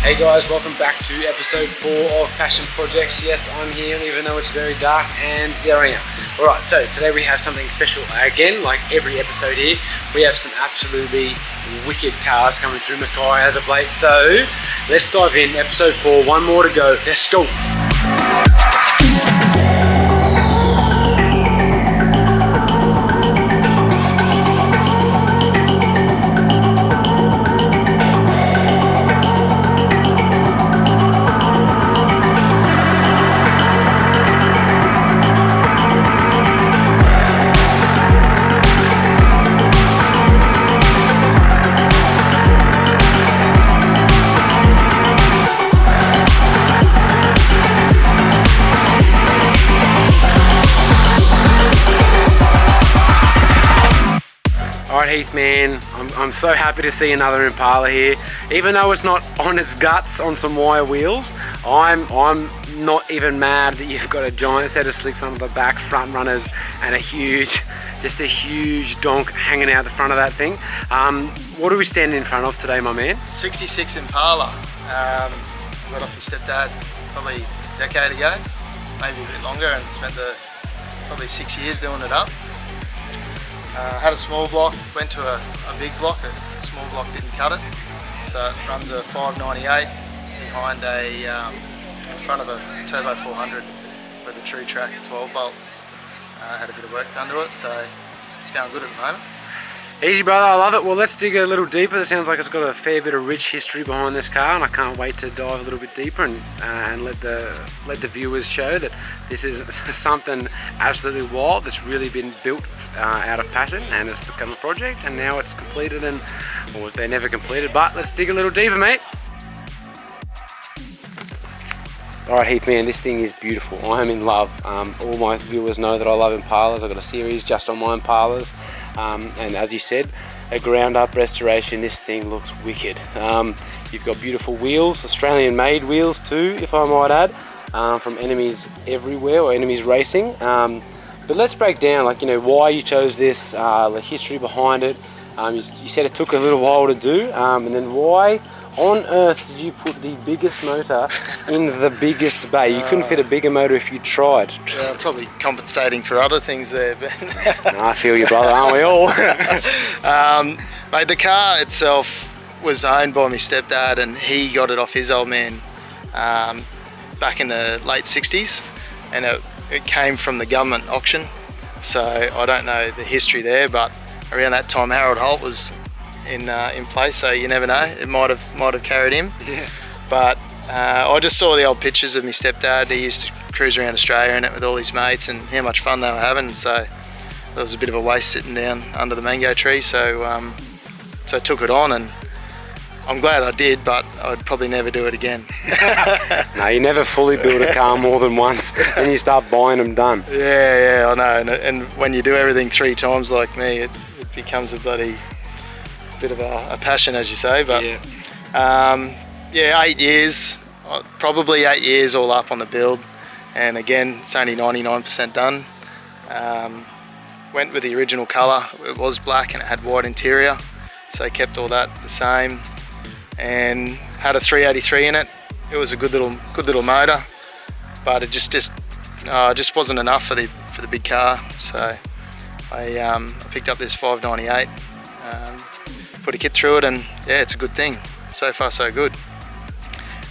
Hey guys, welcome back to episode 4 of Passion Projects. Yes, I'm here even though it's very dark, and there I am. Alright, so today we have something special again, like every episode here. We have some absolutely wicked cars coming through Mackay as of late. So let's dive in, episode 4, one more to go. Let's go. Alright Heath, man, I'm so happy to see another Impala here. Even though it's not on its guts on some wire wheels, I'm not even mad that you've got a giant set of slicks under the back, front runners, and just a huge donk hanging out the front of that thing. What are we standing in front of today, my man? 66 Impala. Got off my stepdad probably a decade ago, maybe a bit longer, and spent probably 6 years doing it up. Had a small block, went to a big block. A small block didn't cut it, so it runs a 598 behind in front of a turbo 400 with a true track 12 bolt. Had a bit of work done to it, so it's going good at the moment. Easy, brother, I love it. Well, let's dig a little deeper. It sounds like it's got a fair bit of rich history behind this car, and I can't wait to dive a little bit deeper and let the viewers show that this is something absolutely wild that's really been built out of passion, and it's become a project, and now it's completed, or they're never completed, but let's dig a little deeper, mate. Alright Heath, man, this thing is beautiful. I am in love. All my viewers know that I love Impalas. I've got a series just on my Impalas. And as you said, a ground up restoration. This thing looks wicked. You've got beautiful wheels, Australian made wheels too, if I might add, from Enemies Everywhere, or Enemies Racing. But let's break down, like, why you chose this, the history behind it. You said it took a little while to do, and then why on earth did you put the biggest motor in the biggest bay? You couldn't fit a bigger motor if you tried. Yeah, probably compensating for other things there, but no, I feel you, brother, aren't we all? Mate, the car itself was owned by my stepdad, and he got it off his old man back in the late 60s, and it came from the government auction. So I don't know the history there, but around that time Harold Holt was in place, so you never know, it might have carried him. Yeah. But I just saw the old pictures of my stepdad. He used to cruise around Australia in it with all his mates, and how much fun they were having. So there was a bit of a waste sitting down under the mango tree, so I took it on, and I'm glad I did, but I'd probably never do it again. No, you never fully build a car more than once, then you start buying them done. Yeah, I know, and when you do everything 3 times like me, it becomes a bloody bit of a passion, as you say. But yeah, 8 years, probably 8 years all up on the build, and again it's only 99% done. Went with the original colour. It was black and it had white interior, so I kept all that the same, and had a 383 in it. It was a good little motor, but it just wasn't enough for the big car, so I picked up this 598. Put a kit through it, and yeah, it's a good thing. So far so good.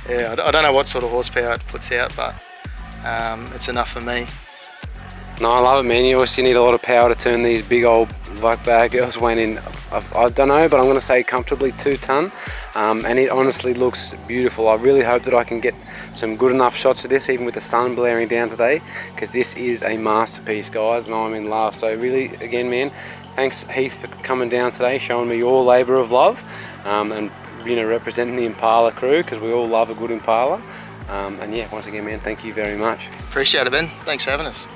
Yeah, I don't know what sort of horsepower it puts out, but it's enough for me. No, I love it, man. You obviously need a lot of power to turn these big old like bag girls weighing in, I don't know, but I'm going to say comfortably 2 ton, and it honestly looks beautiful. I really hope that I can get some good enough shots of this, even with the sun blaring down today, because this is a masterpiece, guys, and I'm in love. So really, again, man, thanks Heath for coming down today, showing me your labour of love, and representing the Impala crew, because we all love a good Impala. And yeah, once again, man, thank you very much. Appreciate it, Ben. Thanks for having us.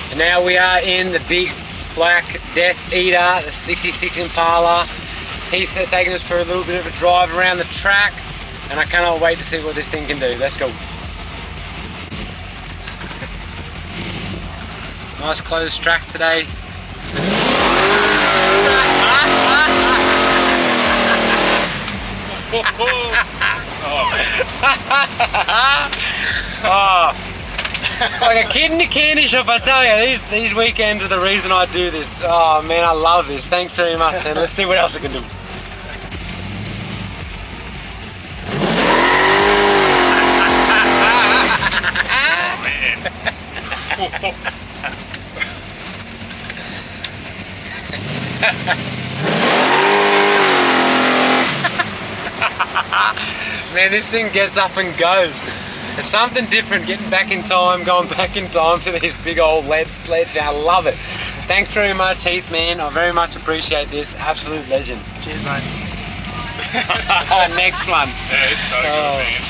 And now we are in the big black Death Eater, the 66 Impala. Heath's taking us for a little bit of a drive around the track, and I cannot wait to see what this thing can do. Let's go. Nice closed track today. Oh, like a kid in a candy shop, I tell you. These weekends are the reason I do this. Oh man, I love this. Thanks very much, and let's see what else I can do. Man, this thing gets up and goes. There's something different getting back in time, going back in time to these big old lead sleds. I love it. Thanks very much, Heath, man. I very much appreciate this. Absolute legend. Cheers, mate. Next one. Yeah, it's so good, man.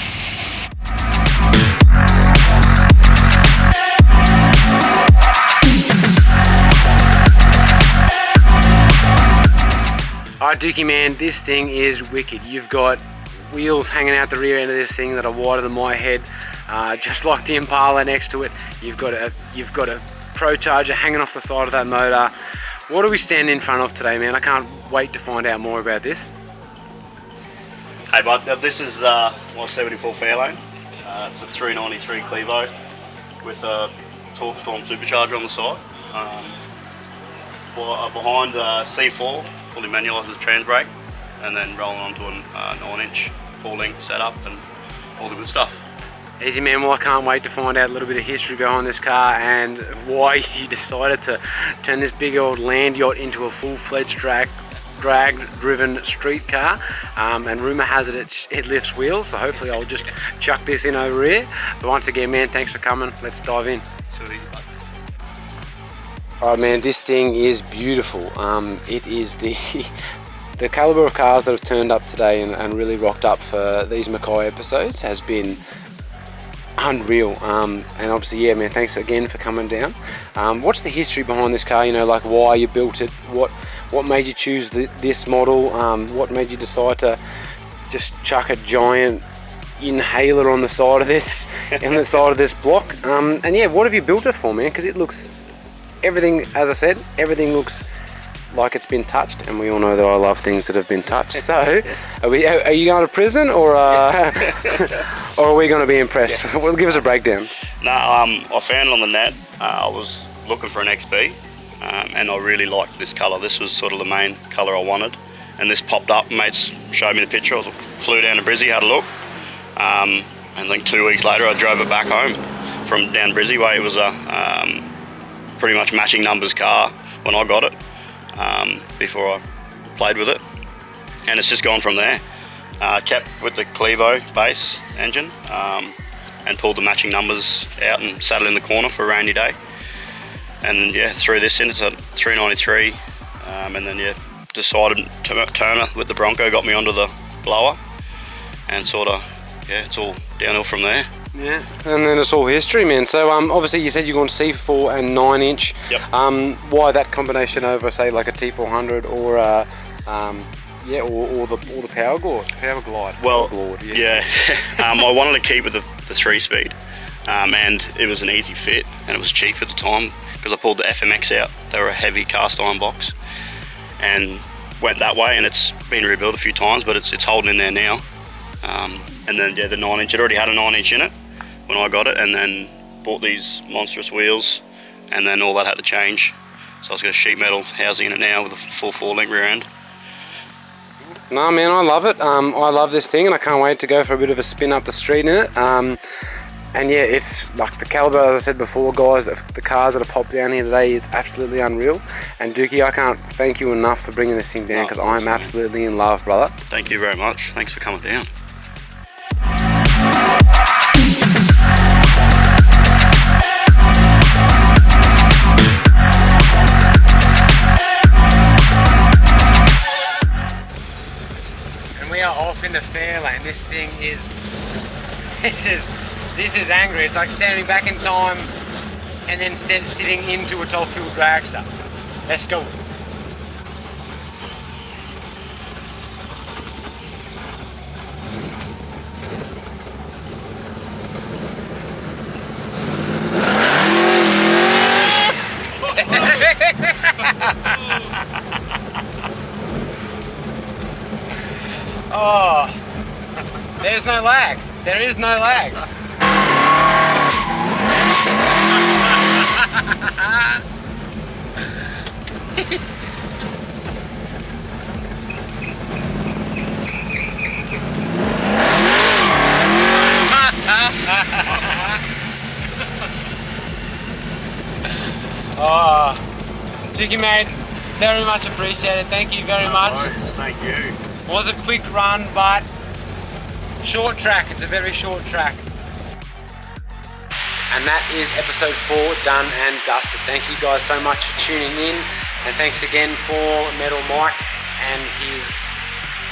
Alright, Dookie, man, this thing is wicked. You've got wheels hanging out the rear end of this thing that are wider than my head, just like the Impala next to it. You've got a ProCharger hanging off the side of that motor. What are we standing in front of today, man? I can't wait to find out more about this. Hey bud, this is my 74 Fairlane. It's a 393 Clevo with a Torque Storm supercharger on the side. Behind C4, fully manual with the trans brake, and then rolling onto a 9-inch 4-link setup and all the good stuff. Easy, man. Well, I can't wait to find out a little bit of history behind this car and why you decided to turn this big old land yacht into a full-fledged drag-driven street car. And rumour has it lifts wheels, so hopefully I'll just chuck this in over here. But once again, man, thanks for coming. Let's dive in. Alright, man, this thing is beautiful. It is the calibre of cars that have turned up today and really rocked up for these Mackay episodes has been unreal. And obviously, yeah, man, thanks again for coming down. What's the history behind this car? You know, like why you built it, what made you choose this model, what made you decide to just chuck a giant inhaler on the side of this block, and yeah, what have you built it for, man? Because it looks, everything, as I said, everything looks like it's been touched, and we all know that I love things that have been touched. So are you going to prison, or or are we going to be impressed? Yeah. Well, give us a breakdown. No, I found it on the net. I was looking for an XB, and I really liked this colour. This was sort of the main colour I wanted, and this popped up. Mates showed me the picture. I flew down to Brizzy, had a look, and then 2 weeks later I drove it back home from down Brizzy way. It was a pretty much matching numbers car when I got it, before I played with it, and it's just gone from there. Kept with the Clevo base engine, and pulled the matching numbers out and sat it in the corner for a rainy day, and yeah, threw this in. It's a 393, and then yeah, decided Turner with the Bronco got me onto the blower, and sort of, yeah, it's all downhill from there. Yeah, and then it's all history, man. So obviously you said you're going C4 and 9-inch. Yep. Why that combination over, say, like a T400 or yeah, or the Power Glide? Well, Glide, yeah. I wanted to keep with the 3-speed, and it was an easy fit, and it was cheap at the time because I pulled the FMX out. They were a heavy cast iron box, and went that way, and it's been rebuilt a few times, but it's holding in there now. And then yeah, the 9-inch, it already had a 9-inch in it when I got it, and then bought these monstrous wheels, and then all that had to change. So I've got a sheet metal housing in it now with a full 4-link rear end. No, man, I love it. I love this thing, and I can't wait to go for a bit of a spin up the street in it. And yeah, it's like the caliber, as I said before, guys, the cars that have popped down here today is absolutely unreal. And Dookie, I can't thank you enough for bringing this thing down, because I'm absolutely in love, brother. Thank you very much. Thanks for coming down. We are off in the Fairlane. This thing is, this is angry. It's like standing back in time and then sitting into a top fuel dragster. Let's go. Oh. no lag. There is no lag. Oh, Chicky mate, very much appreciated. Thank you very much. Thank you. Was a quick run, but short track. It's a very short track. And that is episode 4 done and dusted. Thank you guys so much for tuning in, and thanks again for Metal Mike and his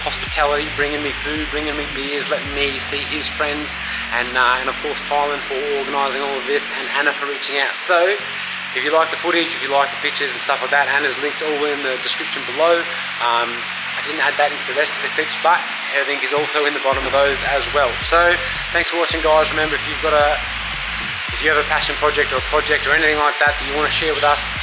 hospitality, bringing me food, bringing me beers, letting me see his friends, and of course Tylen for organising all of this, and Anna for reaching out. So if you like the footage, if you like the pictures and stuff like that, Anna's links all in the description below. I didn't add that into the rest of the clips, but everything is also in the bottom of those as well. So thanks for watching, guys. Remember, if you have a passion project or a project or anything like that that you want to share with us,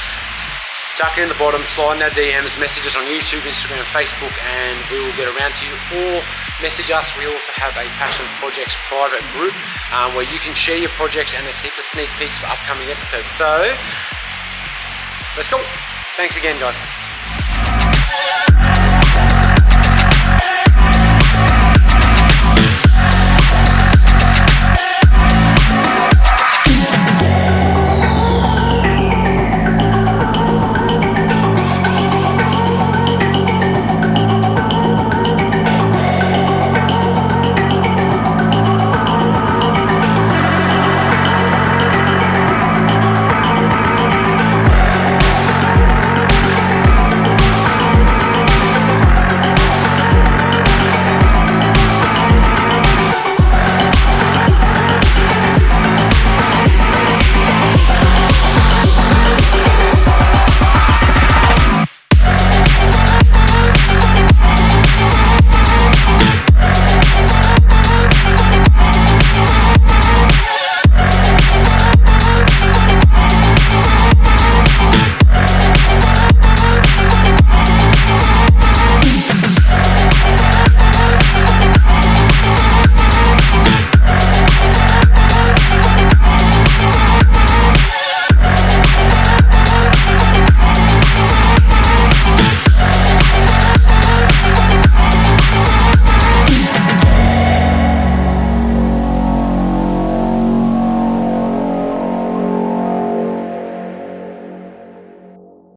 chuck it in the bottom, slide in our DMs, message us on YouTube, Instagram, Facebook, and we will get around to you. Or message us. We also have a Passion Projects private group where you can share your projects, and there's heaps of sneak peeks for upcoming episodes. So let's go. Thanks again, guys.